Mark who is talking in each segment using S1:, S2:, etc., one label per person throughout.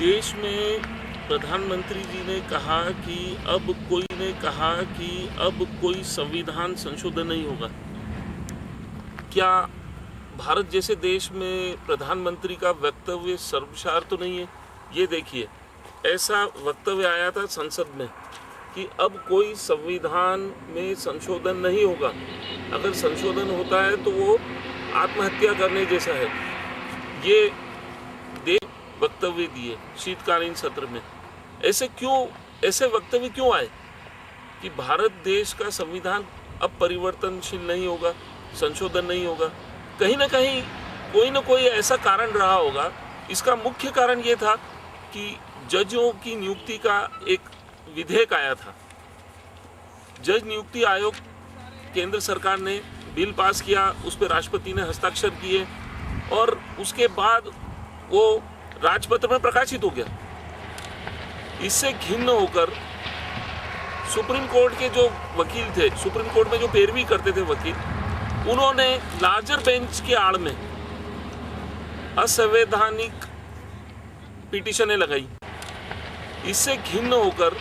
S1: देश में प्रधानमंत्री जी ने कहा कि अब कोई संविधान संशोधन नहीं होगा। क्या भारत जैसे देश में प्रधानमंत्री का वक्तव्य सर्वसार तो नहीं है? ये देखिए, ऐसा वक्तव्य आया था संसद में कि अब कोई संविधान में संशोधन नहीं होगा। अगर संशोधन होता है तो वो आत्महत्या करने जैसा है। ये वक्तव्य दिए शीतकालीन सत्र में। ऐसे वक्तव्य क्यों आए कि भारत देश का संविधान अब परिवर्तनशील नहीं होगा, संशोधन नहीं होगा? कहीं ना कहीं कोई ना कोई ऐसा कारण रहा होगा। इसका मुख्य कारण ये था कि जजों की नियुक्ति का एक विधेयक आया था। जज नियुक्ति आयोग, केंद्र सरकार ने बिल पास किया, उस पर राष्ट्रपति ने हस्ताक्षर किए और उसके बाद वो राजपत्र में प्रकाशित हो गया। इससे घिन्न होकर सुप्रीम कोर्ट के जो वकील थे, सुप्रीम कोर्ट में जो पैरवी करते थे वकील, उन्होंने लार्जर बेंच की आड़ में असंवैधानिक पिटीशनें लगाई। इससे घिन्न होकर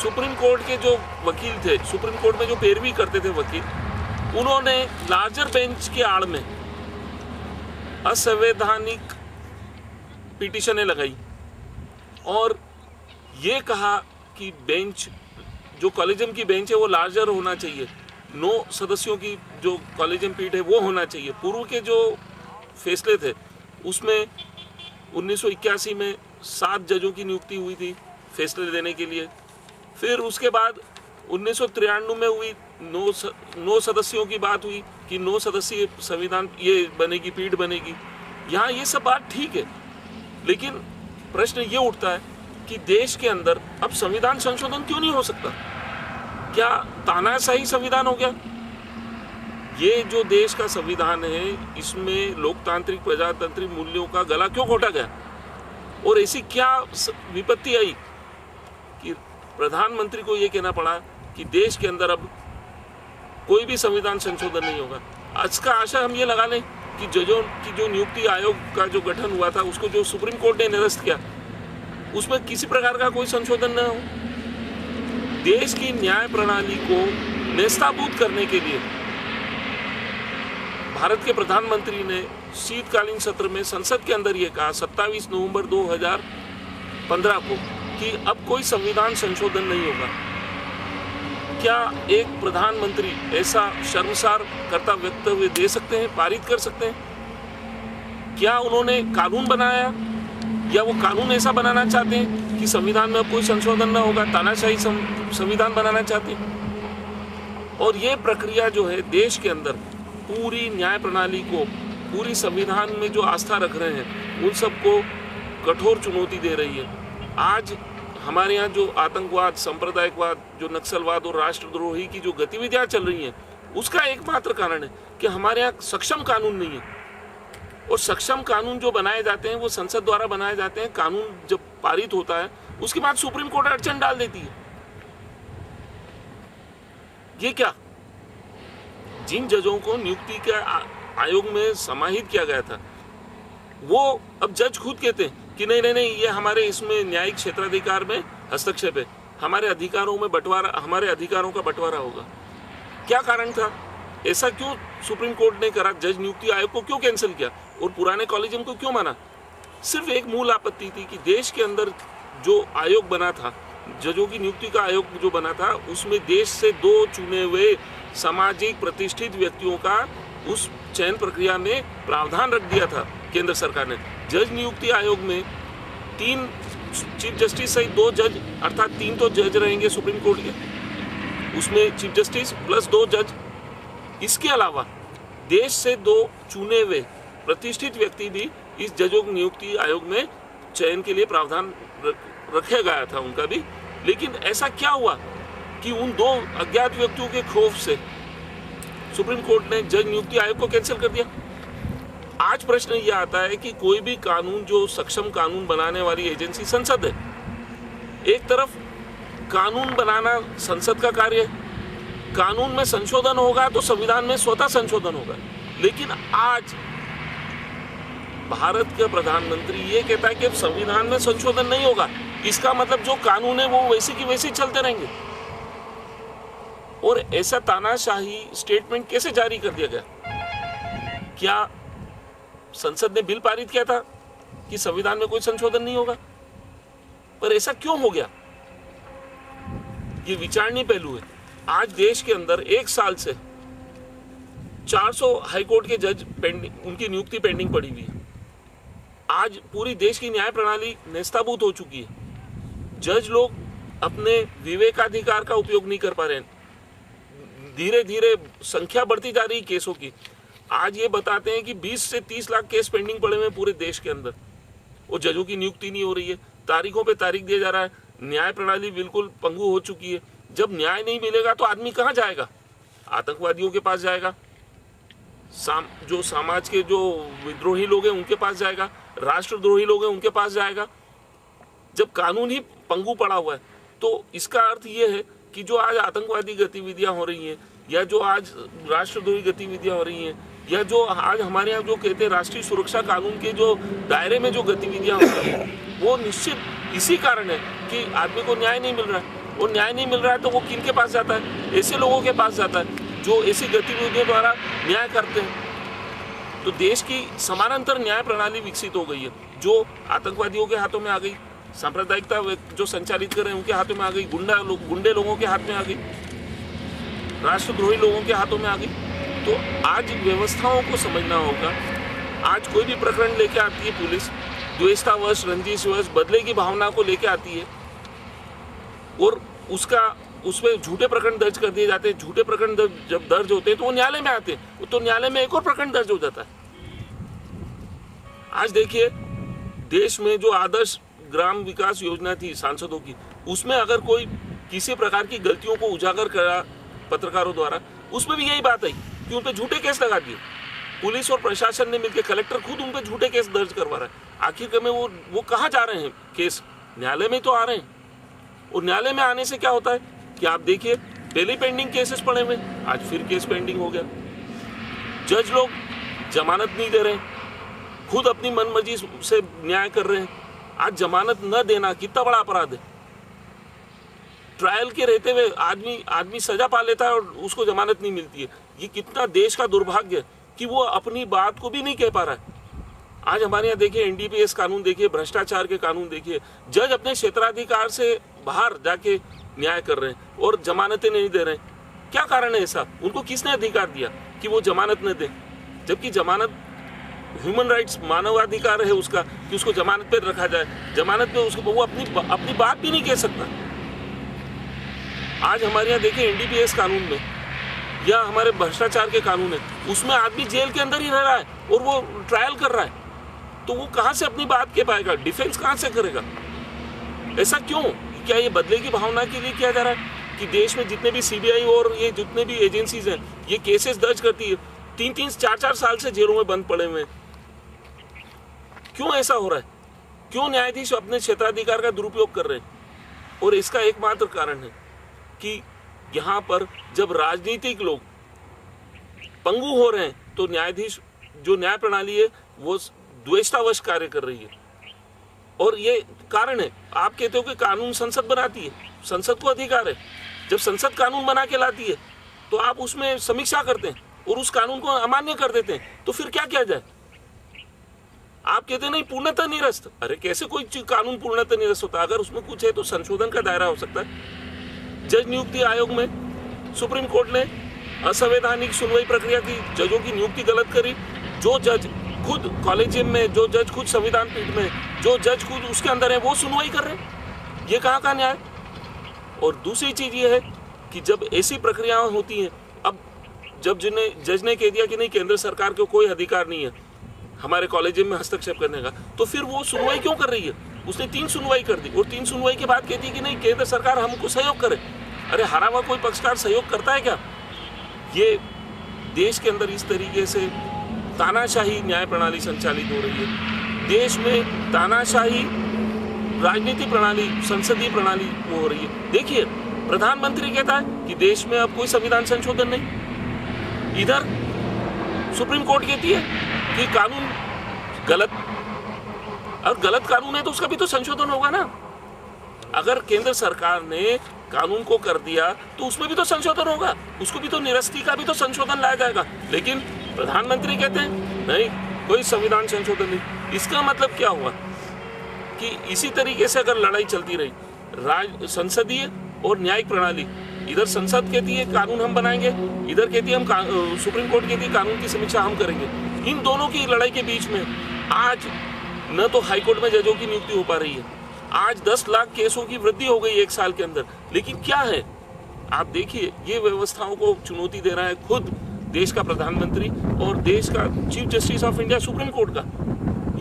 S1: सुप्रीम कोर्ट के जो वकील थे, सुप्रीम कोर्ट में जो पैरवी करते थे वकील, उन्होंने लार्जर बेंच की आड़ में असंवैधानिक पिटीशनें लगाई और ये कहा कि बेंच, जो कॉलेजियम की बेंच है, वो लार्जर होना चाहिए। 9 सदस्यों की जो कॉलेजियम पीठ है वो होना चाहिए। पूर्व के जो फैसले थे उसमें 1981 में 7 जजों की नियुक्ति हुई थी फैसले देने के लिए। फिर उसके बाद 1993 में हुई 9 सदस्यों की बात हुई कि 9 सदस्यीय संविधान ये बनेगी, पीठ बनेगी। यहाँ ये सब बात ठीक है, लेकिन प्रश्न ये उठता है कि देश के अंदर अब संविधान संशोधन क्यों नहीं हो सकता? क्या तानाशाही संविधान हो गया? ये जो देश का संविधान है, इसमें लोकतांत्रिक प्रजातांत्रिक मूल्यों का गला क्यों घोटा गया? और ऐसी क्या विपत्ति आई कि प्रधानमंत्री को ये कहना पड़ा कि देश के अंदर अब कोई भी संविधान संशोधन नहीं होगा? आज का आशा हम ये लगा लें कि जजों की जो नियुक्ति आयोग का जो गठन हुआ था, उसको जो सुप्रीम कोर्ट ने निरस्त किया, उसमें किसी प्रकार का कोई संशोधन न हो। देश की न्याय प्रणाली को नेस्ताभूत करने के लिए भारत के प्रधानमंत्री ने शीतकालीन सत्र में संसद के अंदर ये कहा 27 नवंबर 2015 को कि अब कोई संविधान संशोधन नहीं होगा। क्या एक प्रधानमंत्री ऐसा शर्मसार करता वक्तव्य दे सकते हैं, पारित कर सकते हैं? क्या उन्होंने कानून बनाया या वो कानून ऐसा बनाना चाहते हैं कि संविधान में अब कोई संशोधन न होगा, तानाशाही संविधान बनाना चाहते हैं? और ये प्रक्रिया जो है देश के अंदर पूरी न्याय प्रणाली को, पूरी संविधान में जो आस्था रख रहे हैं उन सबको कठोर चुनौती दे रही है। आज हमारे यहाँ जो आतंकवाद, सांप्रदायिकवाद, जो नक्सलवाद और राष्ट्रद्रोही की जो गतिविधियाँ चल रही हैं, उसका एकमात्र कारण है कि हमारे यहाँ सक्षम कानून नहीं है। और सक्षम कानून जो बनाए जाते हैं वो संसद द्वारा बनाए जाते हैं। कानून जब पारित होता है उसके बाद सुप्रीम कोर्ट अड़चन डाल देती है। ये क्या? जिन जजों को नियुक्ति के आयोग में समाहित किया गया था, वो अब जज खुद कहते हैं कि नहीं, ये हमारे इसमें न्यायिक क्षेत्राधिकार में हस्तक्षेप है, हमारे अधिकारों में बंटवारा, हमारे अधिकारों का बंटवारा होगा। क्या कारण था? ऐसा क्यों सुप्रीम कोर्ट ने करा? जज नियुक्ति आयोग को क्यों कैंसिल किया और पुराने कॉलेजियम को क्यों माना? सिर्फ एक मूल आपत्ति थी कि देश के अंदर जो आयोग बना था, जजों की नियुक्ति का आयोग जो बना था, उसमें देश से 2 चुने हुए सामाजिक प्रतिष्ठित व्यक्तियों का उस चयन प्रक्रिया में प्रावधान रख दिया था केंद्र सरकार ने। जज नियुक्ति आयोग में 3 चीफ जस्टिस सहित 2 जज, अर्थात 3 तो जज रहेंगे सुप्रीम कोर्ट के, उसमें चीफ जस्टिस प्लस 2 जज। इसके अलावा देश से 2 चुने हुए प्रतिष्ठित व्यक्ति भी इस जजों नियुक्ति आयोग में चयन के लिए प्रावधान रखा गया था उनका भी। लेकिन ऐसा क्या हुआ कि उन 2 अज्ञात व्यक्तियों के खौफ से सुप्रीम कोर्ट ने जज नियुक्ति आयोग को कैंसिल कर दिया? आज प्रश्न ये आता है कि कोई भी कानून, जो सक्षम कानून बनाने वाली एजेंसी संसद है, एक तरफ कानून बनाना संसद का कार्य है, कानून में संशोधन होगा तो संविधान में स्वतः संशोधन होगा। लेकिन आज भारत का प्रधानमंत्री ये कहता है कि अब संविधान में संशोधन नहीं होगा, इसका मतलब जो कानून है वो वैसे की वैसे ही चलते रहेंगे। और ऐसा तानाशाही स्टेटमेंट कैसे जारी कर दिया गया? क्या संसद ने बिल पारित किया था कि संविधान में कोई संशोधन नहीं होगा? पर ऐसा क्यों हो गया? ये विचारणीय पहलू है। आज देश के अंदर एक साल से 400 हाईकोर्ट के जज पेंडिंग, उनकी नियुक्ति पेंडिंग पड़ी हुई है। आज पूरी देश की न्याय प्रणाली नेस्ताभूत हो चुकी है। जज लोग अपने विवेकाधिकार का उपयोग नहीं कर पा रहे हैं। धीरे धीरे संख्या बढ़ती जा रही केसों की। आज ये बताते हैं कि 20 से 30 लाख केस पेंडिंग पड़े हुए हैं पूरे देश के अंदर। वो जजों की नियुक्ति नहीं हो रही है, तारीखों पे तारीख दिया जा रहा है। न्याय प्रणाली बिल्कुल पंगु हो चुकी है। जब न्याय नहीं मिलेगा तो आदमी कहाँ जाएगा? आतंकवादियों के पास जाएगा, जो समाज के जो विद्रोही लोग हैं उनके पास जाएगा, राष्ट्रद्रोही लोग हैं उनके पास जाएगा। जब कानून ही पंगु पड़ा हुआ है तो इसका अर्थ ये है कि जो आज आतंकवादी गतिविधियां हो रही हैं, या जो आज राष्ट्रद्रोही गतिविधियां हो रही हैं, या जो आज हमारे यहाँ जो कहते हैं राष्ट्रीय सुरक्षा कानून के जो दायरे में जो गतिविधियां हो रही हैं, वो निश्चित इसी कारण है कि आदमी को न्याय नहीं मिल रहा है। और न्याय नहीं मिल रहा है तो वो किन के पास जाता है? ऐसे लोगों के पास जाता है जो ऐसी गतिविधियों द्वारा न्याय करते हैं। तो देश की समानांतर न्याय प्रणाली विकसित हो गई है, जो आतंकवादियों के हाथों में आ गई, सांप्रदायिकता जो संचालित कर रहे हैं उनके हाथों में आ गई, गुंडे लोगों के हाथ में आ गई, राष्ट्रद्रोही लोगों के हाथों में आ गई। तो आज व्यवस्थाओं को समझना होगा। आज कोई भी प्रकरण लेके आती है पुलिस, द्वेषतावश, रंजिशवश, बदले की भावना को लेके आती है और उसमें झूठे प्रकरण दर्ज कर दिए जाते हैं। झूठे प्रकरण जब दर्ज होते हैं तो वो न्यायालय में आते हैं, तो न्यायालय में एक और प्रकरण दर्ज हो जाता है। आज देखिए, देश में जो आदर्श ग्राम विकास योजना थी सांसदों की, उसमें अगर कोई किसी प्रकार की गलतियों को उजागर करा पत्रकारों द्वारा, उसमें भी यही बात आई कि उन पे झूठे केस लगा दिए। पुलिस और प्रशासन ने मिलकर, कलेक्टर खुद उन पे झूठे केस दर्ज करवा रहा है। आखिर में वो कहाँ जा रहे हैं? केस न्यायालय में तो आ रहे हैं। और न्यायालय में आने से क्या होता है कि आप देखिए, पहले पेंडिंग केसेस पड़े हुए, आज फिर केस पेंडिंग हो गया। जज लोग जमानत नहीं दे रहे, खुद अपनी मनमर्जी से न्याय कर रहे हैं। आज जमानत न देना कितना बड़ा अपराध है। ट्रायल के रहते हुए आदमी सजा पा लेता है और उसको जमानत नहीं मिलती है। ये कितना देश का दुर्भाग्य है कि वो अपनी बात को भी नहीं कह पा रहा है। आज हमारे यहाँ देखिए, एनडीपीएस कानून देखिए, भ्रष्टाचार के कानून देखिए, जज अपने क्षेत्राधिकार से बाहर जाके न्याय कर रहे हैं और जमानतें नहीं दे रहे हैं। क्या कारण है ऐसा? उनको किसने अधिकार दिया कि वो जमानत न दे? जबकि जमानत ह्यूमन राइट्स, मानवाधिकार है उसका कि उसको जमानत पे रखा जाए। जमानत पे उसको वो अपनी बात भी नहीं कह सकता। आज हमारे यहाँ देखिए, एनडीपीएस कानून में या हमारे भ्रष्टाचार के कानून है, उसमें आदमी जेल के अंदर ही रह रहा है और वो ट्रायल कर रहा है। तो वो कहाँ से अपनी बात कह पाएगा? डिफेंस कहाँ से करेगा? ऐसा क्यों? क्या ये बदले की भावना के लिए किया जा रहा है कि देश में जितने भी सीबीआई और ये जितने भी एजेंसीज हैं, ये केसेस दर्ज करती है, 3-3, 4-4 साल से जेलों में बंद पड़े हुए हैं? क्यों ऐसा हो रहा है? क्यों न्यायाधीश अपने क्षेत्राधिकार का दुरुपयोग कर रहे हैं? और इसका एकमात्र कारण है कि यहाँ पर जब राजनीतिक लोग पंगु हो रहे हैं तो न्यायाधीश, जो न्याय प्रणाली है, वो द्वेषतावश कार्य कर रही है। और ये कारण है। आप कहते हो कि कानून संसद बनाती है, संसद को अधिकार है। जब संसद कानून बना के लाती है तो आप उसमें समीक्षा करते हैं और उस कानून को अमान्य कर देते हैं, तो फिर क्या किया जाए? आप कहते हैं नहीं, पूर्णतः निरस्त। अरे कैसे कोई कानून पूर्णतः निरस्त होता है? अगर उसमें कुछ है तो संशोधन का दायरा हो सकता है। जज नियुक्ति आयोग में सुप्रीम कोर्ट ने असंवैधानिक सुनवाई प्रक्रिया की, जजों की नियुक्ति गलत करी। जो जज खुद कॉलेजियम में, जो जज खुद संविधान पीठ में, जो जज खुद उसके अंदर है, वो सुनवाई कर रहे हैं। ये कहाँ का न्याय? और दूसरी चीज ये है कि जब ऐसी प्रक्रियाएं होती हैं, अब जब जज ने कह दिया कि नहीं, केंद्र सरकार को कोई अधिकार नहीं है हमारे कॉलेजियम में हस्तक्षेप करने का, तो फिर वो सुनवाई क्यों कर रही है? उसने 3 सुनवाई कर दी और 3 सुनवाई के बाद कहती है कि नहीं, केंद्र सरकार हमको सहयोग करे। अरे हारा हुआ कोई पक्षकार सहयोग करता है क्या? ये देश के अंदर इस तरीके से तानाशाही न्याय प्रणाली संचालित हो रही है। देश में तानाशाही राजनीतिक प्रणाली, संसदीय प्रणाली वो हो रही है। देखिए, प्रधानमंत्री कहता है कि देश में अब कोई संविधान संशोधन नहीं। इधर सुप्रीम कोर्ट कहती है कि कानून गलत, और गलत कानून है तो उसका भी तो संशोधन होगा ना। अगर केंद्र सरकार ने कानून को कर दिया तो उसमें भी तो संशोधन होगा, उसको भी तो निरस्ती का भी तो संशोधन लाया जाएगा। लेकिन प्रधानमंत्री कहते हैं नहीं, कोई संविधान संशोधन नहीं। इसका मतलब क्या हुआ कि इसी तरीके से अगर लड़ाई चलती रही, संसदीय और न्यायिक प्रणाली, इधर संसद कहती है कानून हम बनाएंगे, इधर कहती है हम सुप्रीम कोर्ट कहती है कानून की समीक्षा हम करेंगे, इन दोनों की लड़ाई के बीच में आज न तो हाईकोर्ट में जजों की नियुक्ति हो पा रही है, आज 10 लाख केसों की वृद्धि हो गई 1 साल के अंदर। लेकिन क्या है, आप देखिए, ये व्यवस्थाओं को चुनौती दे रहा है खुद देश का प्रधानमंत्री और देश का chief justice of India supreme court का।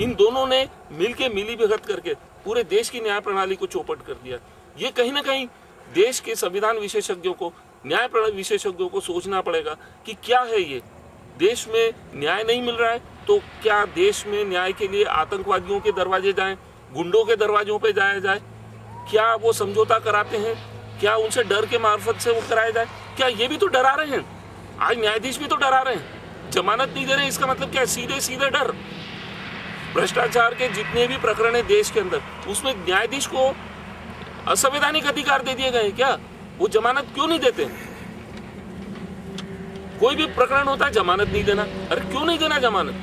S1: इन दोनों ने मिलके मिलीभगत करके पूरे देश की न्याय प्रणाली को चौपट कर दिया। ये कहीं ना कहीं देश के संविधान विशेषज्ञों को, न्याय प्रणाली विशेषज्ञों को सोचना पड़ेगा कि क्या है ये, देश में न्याय नहीं मिल रहा है तो क्या देश में न्याय के लिए आतंकवादियों के दरवाजे जाएं, गुंडों के दरवाजों पे जाया जाए? क्या वो समझौता कराते हैं? क्या उनसे डर के मार्फत से वो कराया जाए? क्या ये भी तो डरा रहे हैं? आज न्यायाधीश भी तो डरा रहे हैं, जमानत नहीं दे रहे। इसका मतलब क्या है? सीधे सीधे डर। भ्रष्टाचार के जितने भी प्रकरण है देश के अंदर, उसमें न्यायाधीश को असंवैधानिक अधिकार दे दिए गए। क्या वो जमानत क्यों नहीं देते? कोई भी प्रकरण होता है जमानत नहीं देना। अरे क्यों नहीं देना जमानत?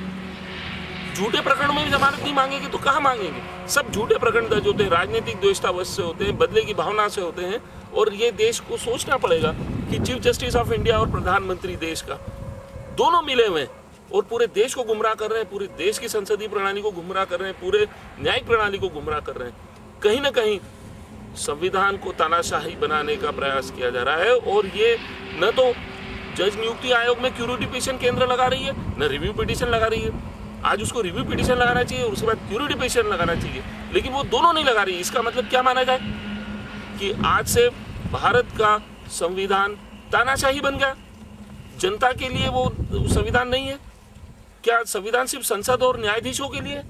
S1: झूठे प्रकरणों में भी जमानत नहीं मांगेंगे तो कहाँ मांगेंगे? सब झूठे प्रकरण दर्ज होते हैं, राजनीतिक द्वेषतावश से होते हैं, बदले की भावना से होते हैं। और ये देश को सोचना पड़ेगा कि चीफ जस्टिस ऑफ इंडिया और प्रधानमंत्री देश का दोनों मिले हुए हैं और पूरे देश को गुमराह कर रहे हैं, पूरे देश की संसदीय प्रणाली को गुमराह कर रहे हैं, पूरे न्यायिक प्रणाली को गुमराह कर रहे हैं। कहीं ना कहीं संविधान को तानाशाही बनाने का प्रयास किया जा रहा है। और ये न तो जज नियुक्ति आयोग में क्यूरिटी पिटीशन केंद्र लगा रही है, न रिव्यू पिटीशन लगा रही है। आज उसको रिव्यू पिटीशन लगाना चाहिए और उसके बाद क्यूरिटी पिटीशन लगाना चाहिए, लेकिन वो दोनों नहीं लगा रही। इसका मतलब क्या माना जाए कि आज से भारत का संविधान तानाशाही बन गया, जनता के लिए वो संविधान नहीं है? क्या संविधान सिर्फ संसद और न्यायाधीशों के लिए?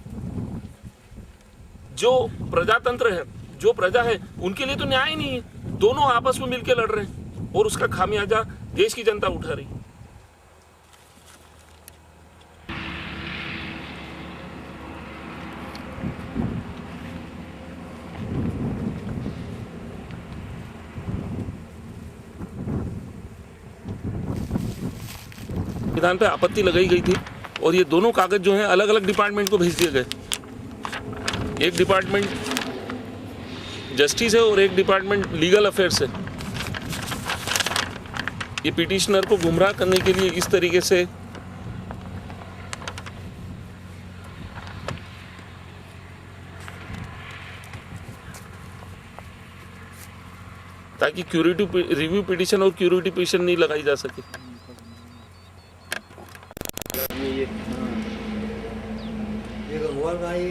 S1: जो प्रजातंत्र है, जो प्रजा है, उनके लिए तो न्याय ही नहीं है। दोनों आपस में मिलकर लड़ रहे हैं और उसका खामियाजा देश की जनता उठा रही है। संविधान पे आपत्ति लगाई गई थी और ये दोनों कागज जो हैं अलग अलग डिपार्टमेंट को भेज दिए गए। एक डिपार्टमेंट जस्टिस है और एक डिपार्टमेंट लीगल अफेयर्स है। ये पिटिशनर को गुमराह करने के लिए इस तरीके से ताकि रिव्यू पिटिशन और क्यूरिटी पिटिशन नहीं लगाई जा सके।
S2: ये हुआ भाई